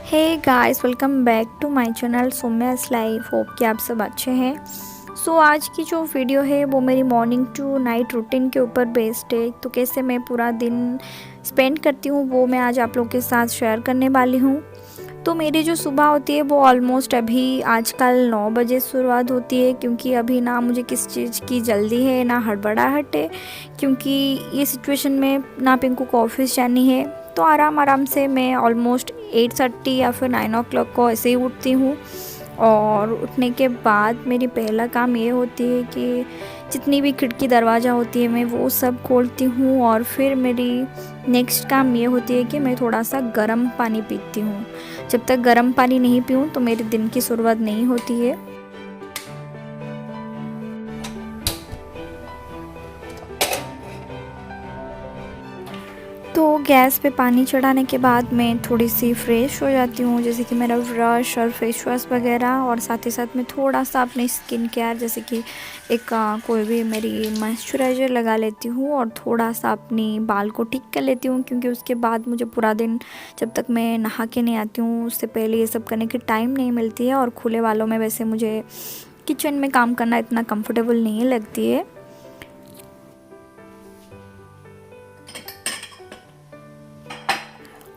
Hey guys, welcome back to my channel Somya's life. Hope कि आप सब अच्छे हैं। आज की जो वीडियो है वो मेरी मॉर्निंग टू नाइट रूटीन के ऊपर बेस्ड है। तो कैसे मैं पूरा दिन स्पेंड करती हूँ वो मैं आज आप लोग के साथ शेयर करने वाली हूँ। तो मेरी जो सुबह होती है वो ऑलमोस्ट अभी आजकल 9 बजे शुरुआत होती है, क्योंकि अभी ना मुझे किस चीज़ की जल्दी है ना हड़बड़ाहट है, क्योंकि ये सिचुएशन में ना पिंकू को ऑफिस जानी है। तो आराम आराम से मैं ऑलमोस्ट 8:30 या फिर 9 o'clock को ऐसे ही उठती हूँ। और उठने के बाद मेरी पहला काम ये होती है कि जितनी भी खिड़की दरवाज़ा होती है मैं वो सब खोलती हूँ। और फिर मेरी नेक्स्ट काम ये होती है कि मैं थोड़ा सा गर्म पानी पीती हूँ। जब तक गर्म पानी नहीं पीऊँ तो मेरे दिन की शुरुआत नहीं होती है। तो गैस पे पानी चढ़ाने के बाद मैं थोड़ी सी फ्रेश हो जाती हूँ, जैसे कि मेरा ब्रश और फेस वॉश वगैरह, और साथ ही साथ मैं थोड़ा सा अपनी स्किन केयर जैसे कि कोई भी मेरी मॉइस्चराइज़र लगा लेती हूँ और थोड़ा सा अपनी बाल को ठीक कर लेती हूँ, क्योंकि उसके बाद मुझे पूरा दिन जब तक मैं नहा के नहीं आती हूँ उससे पहले ये सब करने की टाइम नहीं मिलती है। और खुले बालों में वैसे मुझे किचन में काम करना इतना कंफर्टेबल नहीं लगती है।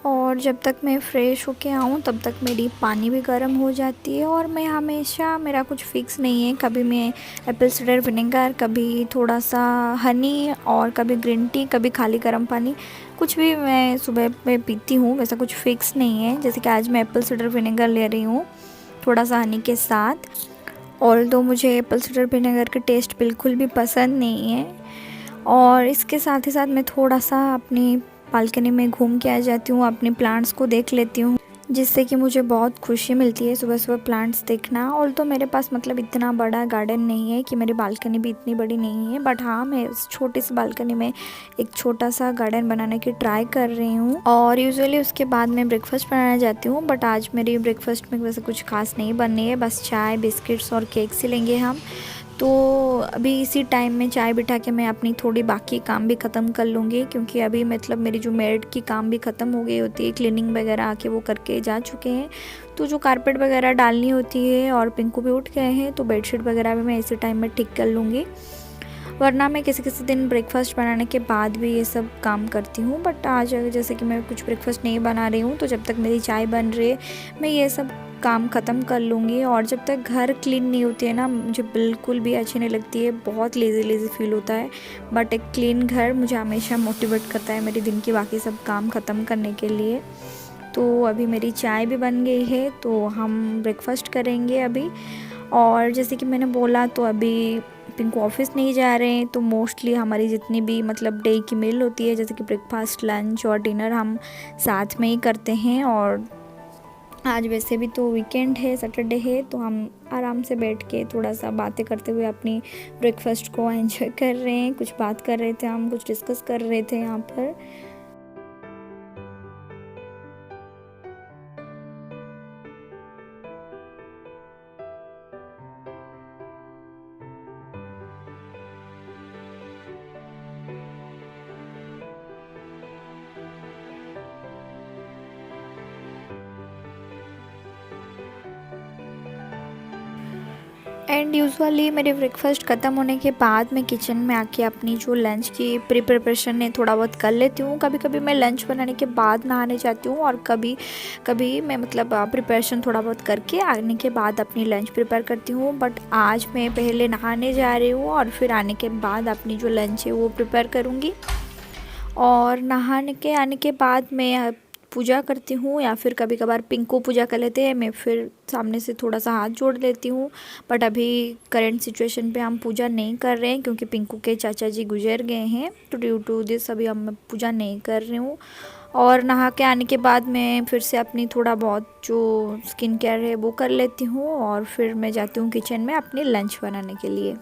और जब तक मैं फ़्रेश होके आऊँ तब तक मेरी पानी भी गर्म हो जाती है। और मैं हमेशा, मेरा कुछ फ़िक्स नहीं है, कभी मैं एप्पल साइडर विनेगर, कभी थोड़ा सा हनी, और कभी ग्रीन टी, कभी खाली गर्म पानी, कुछ भी मैं सुबह में पीती हूँ। वैसा कुछ फ़िक्स नहीं है। जैसे कि आज मैं एप्पल साइडर विनेगर ले रही हूँ थोड़ा सा हनी के साथ। ऑल्दो मुझे एप्पल साइडर विनेगर का टेस्ट बिल्कुल भी पसंद नहीं है। और इसके साथ ही साथ मैं थोड़ा सा अपनी बालकनी में घूम के आ जाती हूँ, अपने प्लांट्स को देख लेती हूँ, जिससे कि मुझे बहुत खुशी मिलती है सुबह सुबह प्लांट्स देखना। और तो मेरे पास मतलब इतना बड़ा गार्डन नहीं है कि मेरी बालकनी भी इतनी बड़ी नहीं है, बट हाँ, मैं उस छोटी सी बालकनी में एक छोटा सा गार्डन बनाने की ट्राई कर रही हूँ। और यूजुअली उसके बाद मैं ब्रेकफास्ट बनाने जाती हूँ, बट आज मेरी ब्रेकफास्ट में वैसे कुछ खास नहीं बननी है, बस चाय, बिस्किट्स और केक्स ही लेंगे हम। तो अभी इसी टाइम में चाय बिठा के मैं अपनी थोड़ी बाकी काम भी ख़त्म कर लूँगी, क्योंकि अभी मतलब मेरी जो मेड की काम भी ख़त्म हो गई होती है, क्लीनिंग वगैरह आके वो करके जा चुके हैं। तो जो कारपेट वगैरह डालनी होती है, और पिंकू भी उठ गए हैं तो बेडशीट वगैरह भी मैं इसी टाइम में ठीक कर लूँगी। वरना मैं किसी किसी दिन ब्रेकफास्ट बनाने के बाद भी ये सब काम करती हूँ, बट आज जैसे कि मैं कुछ ब्रेकफास्ट नहीं बना रही हूँ तो जब तक मेरी चाय बन रही है मैं ये सब काम ख़त्म कर लूँगी। और जब तक घर क्लीन नहीं होती है ना, मुझे बिल्कुल भी अच्छी नहीं लगती है, बहुत लेज़ी लेज़ी फील होता है। बट एक क्लीन घर मुझे हमेशा मोटिवेट करता है मेरे दिन की बाकी सब काम ख़त्म करने के लिए। तो अभी मेरी चाय भी बन गई है तो हम ब्रेकफास्ट करेंगे अभी। और जैसे कि मैंने बोला, तो अभी पिंकू ऑफिस नहीं जा रहे हैं, तो मोस्टली हमारी जितनी भी मतलब डे की मील होती है, जैसे कि ब्रेकफास्ट, लंच और डिनर, हम साथ में ही करते हैं। और आज वैसे भी तो वीकेंड है, सैटरडे है, तो हम आराम से बैठ के थोड़ा सा बातें करते हुए अपनी ब्रेकफास्ट को एंजॉय कर रहे हैं। कुछ बात कर रहे थे, हम कुछ डिस्कस कर रहे थे यहाँ पर। एंड यूजुअली मेरे ब्रेकफास्ट ख़त्म होने के बाद मैं किचन में आके अपनी जो लंच की प्रिपरेशन है थोड़ा बहुत कर लेती हूँ। कभी कभी मैं लंच बनाने के बाद नहाने जाती हूँ, और कभी कभी मैं मतलब प्रिपरेशन थोड़ा बहुत करके आने के बाद अपनी लंच प्रिपेयर करती हूँ। बट आज मैं पहले नहाने जा रही हूँ और फिर आने के बाद अपनी जो लंच है वो प्रिपेयर करूँगी। और नहाने के आने के बाद मैं पूजा करती हूँ, या फिर कभी कभार पिंकू पूजा कर लेते हैं, मैं फिर सामने से थोड़ा सा हाथ जोड़ लेती हूँ। बट अभी करंट सिचुएशन पे हम पूजा नहीं कर रहे हैं, क्योंकि पिंकू के चाचा जी गुजर गए हैं, तो ड्यू टू दिस अभी हम पूजा नहीं कर रही हूँ। और नहा के आने के बाद मैं फिर से अपनी थोड़ा बहुत जो स्किन केयर है वो कर लेती हूँ, और फिर मैं जाती हूँ किचन में अपनी लंच बनाने के लिए।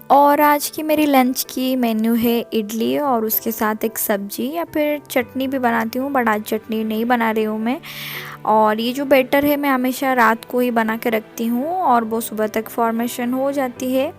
और आज की मेरी लंच की मेन्यू है इडली और उसके साथ एक सब्ज़ी या फिर चटनी भी बनाती हूँ, बट आज चटनी नहीं बना रही हूँ मैं। और ये जो बैटर है मैं हमेशा रात को ही बना के रखती हूँ और वो सुबह तक फॉर्मेशन हो जाती है।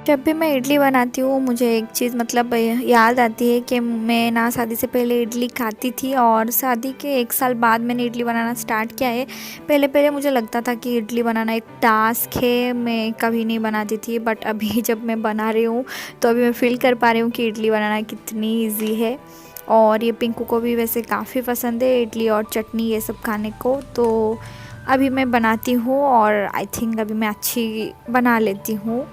जब भी मैं इडली बनाती हूँ मुझे एक चीज़ मतलब याद आती है कि मैं ना शादी से पहले इडली खाती थी और शादी के 1 साल बाद मैंने इडली बनाना स्टार्ट किया है। पहले पहले मुझे लगता था कि इडली बनाना एक टास्क है, मैं कभी नहीं बनाती थी, बट अभी जब मैं बना रही हूँ तो अभी मैं फील कर पा रही हूँ कि इडली बनाना कितनी ईजी है। और ये पिंकू को भी वैसे काफ़ी पसंद है इडली और चटनी ये सब खाने को, तो अभी मैं बनाती हूँ और आई थिंक अभी मैं अच्छी बना लेती हूँ।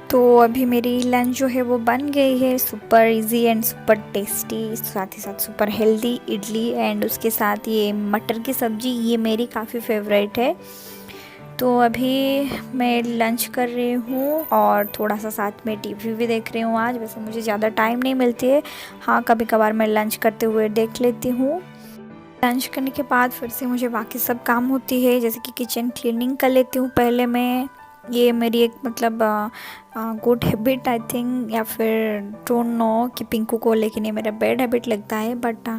तो अभी मेरी लंच जो है वो बन गई है, super easy and super tasty, साथ ही साथ सुपर हेल्दी इडली एंड उसके साथ ये मटर की सब्ज़ी, ये मेरी काफ़ी फेवरेट है। तो अभी मैं लंच कर रही हूँ और थोड़ा सा साथ में टीवी भी देख रही हूँ। आज वैसे मुझे ज़्यादा टाइम नहीं मिलती है, हाँ कभी कभार मैं लंच करते हुए देख लेती हूँ। लंच करने के बाद फिर से मुझे बाकी सब काम होती है, जैसे कि किचन क्लीनिंग कर लेती हूँ पहले मैं। ये मेरी एक मतलब गुड हैबिट आई थिंक, या फिर डोंट नो कि पिंकू को, लेकिन ये मेरा बैड हैबिट लगता है, बट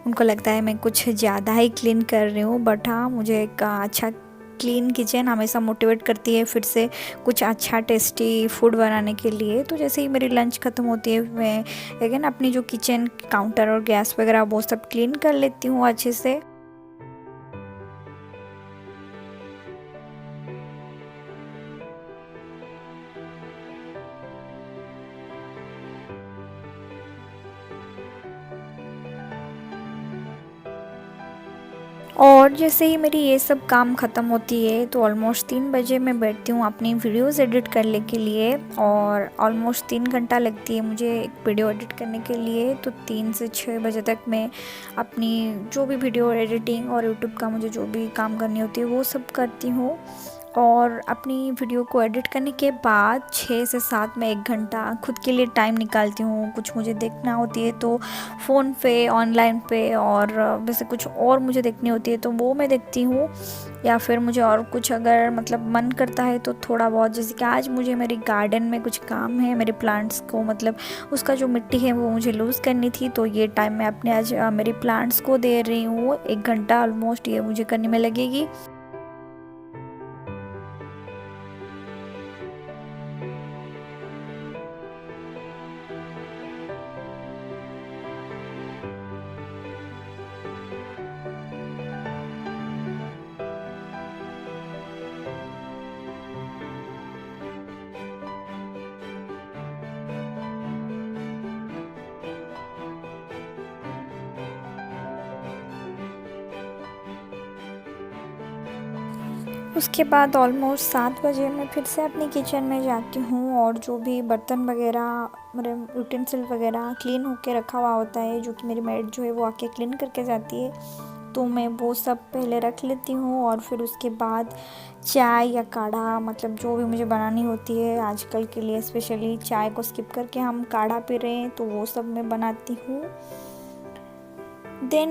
उनको लगता है मैं कुछ ज़्यादा ही क्लीन कर रही हूँ। बट हाँ, मुझे एक अच्छा क्लीन किचन हमेशा मोटिवेट करती है फिर से कुछ अच्छा टेस्टी फूड बनाने के लिए। तो जैसे ही मेरी लंच ख़त्म होती है मैं अगेन अपनी जो किचन काउंटर और गैस वगैरह वो सब क्लीन कर लेती हूँ अच्छे से। और जैसे ही मेरी ये सब काम ख़त्म होती है तो ऑलमोस्ट 3 बजे मैं बैठती हूँ अपनी वीडियोस एडिट करने के लिए, और ऑलमोस्ट 3 घंटा लगती है मुझे एक वीडियो एडिट करने के लिए। तो 3 से 6 बजे तक मैं अपनी जो भी वीडियो एडिटिंग और यूट्यूब का मुझे जो भी काम करनी होती है वो सब करती हूँ। और अपनी वीडियो को एडिट करने के बाद 6 से 7 में 1 घंटा खुद के लिए टाइम निकालती हूँ। कुछ मुझे देखना होती है तो फ़ोन पे ऑनलाइन पे, और वैसे कुछ और मुझे देखनी होती है तो वो मैं देखती हूँ, या फिर मुझे और कुछ अगर मतलब मन करता है तो थोड़ा बहुत, जैसे कि आज मुझे मेरे गार्डन में कुछ काम है, मेरे प्लांट्स को मतलब उसका जो मिट्टी है वो मुझे लूज़ करनी थी, तो ये टाइम मैं अपने आज मेरे प्लांट्स को दे रही हूँ। 1 घंटा ऑलमोस्ट ये मुझे करने में लगेगी। उसके बाद ऑलमोस्ट 7 बजे मैं फिर से अपनी किचन में जाती हूँ और जो भी बर्तन वगैरह मेरे यूटेंसिल वगैरह क्लीन होके रखा हुआ होता है, जो कि मेरी मेड जो है वो आके क्लीन करके जाती है, तो मैं वो सब पहले रख लेती हूँ। और फिर उसके बाद चाय या काढ़ा मतलब जो भी मुझे बनानी होती है, आजकल के लिए स्पेशली चाय को स्किप करके हम काढ़ा पी रहे हैं, तो वो सब मैं बनाती हूँ। देन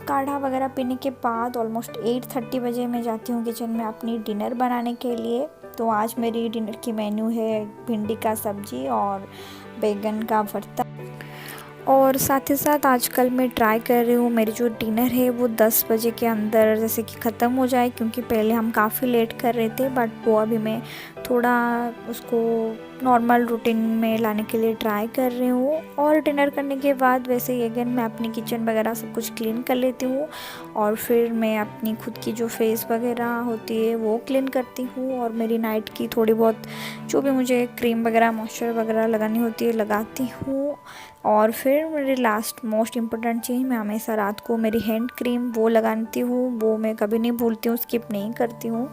काढ़ा वगैरह पीने के बाद ऑलमोस्ट 8:30 बजे मैं जाती हूँ किचन में अपनी डिनर बनाने के लिए। तो आज मेरी डिनर की मेन्यू है भिंडी का सब्जी और बैगन का भरता। और साथ ही साथ आजकल मैं ट्राई कर रही हूँ मेरी जो डिनर है वो 10 बजे के अंदर जैसे कि ख़त्म हो जाए, क्योंकि पहले हम काफ़ी लेट कर रहे थे, बट वो अभी मैं थोड़ा उसको नॉर्मल रूटीन में लाने के लिए ट्राई कर रही हूँ। और डिनर करने के बाद वैसे ही अगेन मैं अपनी किचन वगैरह सब कुछ क्लीन कर लेती हूँ, और फिर मैं अपनी खुद की जो फेस वगैरह होती है वो क्लीन करती हूँ, और मेरी नाइट की थोड़ी बहुत जो भी मुझे क्रीम वगैरह मॉइस्चर वगैरह लगानी होती है लगाती हूँ। और फिर मेरी लास्ट मोस्ट इम्पोर्टेंट चीज़, मैं हमेशा रात को मेरी हैंड क्रीम वो लगाती हूँ, वो मैं कभी नहीं भूलती हूँ, स्किप नहीं करती हूँ।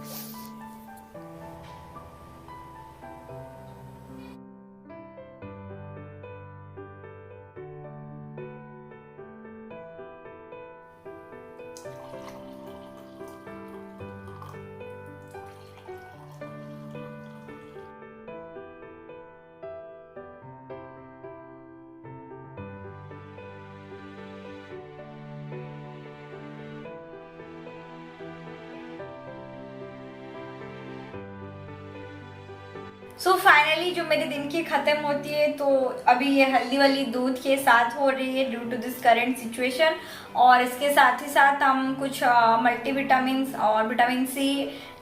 सो फाइनली जो मेरे दिन की ख़त्म होती है, तो अभी ये हल्दी वाली दूध के साथ हो रही है due to this current situation. और इसके साथ ही साथ हम कुछ मल्टीविटामिन और विटामिन सी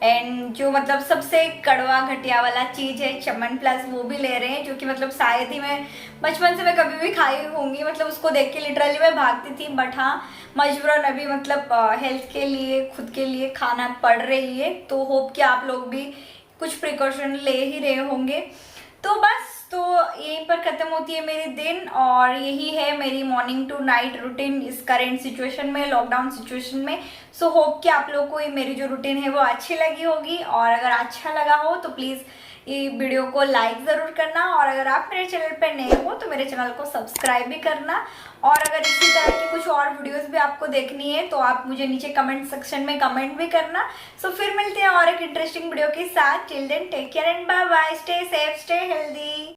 एंड जो मतलब सबसे कड़वा घटिया वाला चीज़ है चमन प्लस, वो भी ले रहे हैं, जो कि मतलब शायद ही मैं बचपन से मैं कभी भी खाई होंगी, मतलब उसको देख के लिटरली मैं भागती थी। बट हाँ, मजबूरन अभी मतलब हेल्थ के लिए खुद के लिए खाना पड़ रही है। तो होप कि आप लोग भी कुछ प्रिकॉशन ले ही रहे होंगे। तो बस, तो यहीं पर ख़त्म होती है मेरी दिन, और यही है मेरी मॉर्निंग टू नाइट रूटीन इस करेंट सिचुएशन में, लॉकडाउन सिचुएशन में। सो होप कि आप लोग को ये मेरी जो रूटीन है वो अच्छी लगी होगी, और अगर अच्छा लगा हो तो प्लीज़ ये वीडियो को लाइक ज़रूर करना, और अगर आप मेरे चैनल पर नए हो तो मेरे चैनल को सब्सक्राइब भी करना। और अगर इसी तरह की कुछ और वीडियोस भी आपको देखनी है तो आप मुझे नीचे कमेंट सेक्शन में कमेंट भी करना। सो फिर मिलते हैं और एक इंटरेस्टिंग वीडियो के साथ। Till then take care and bye bye, stay safe, stay healthy.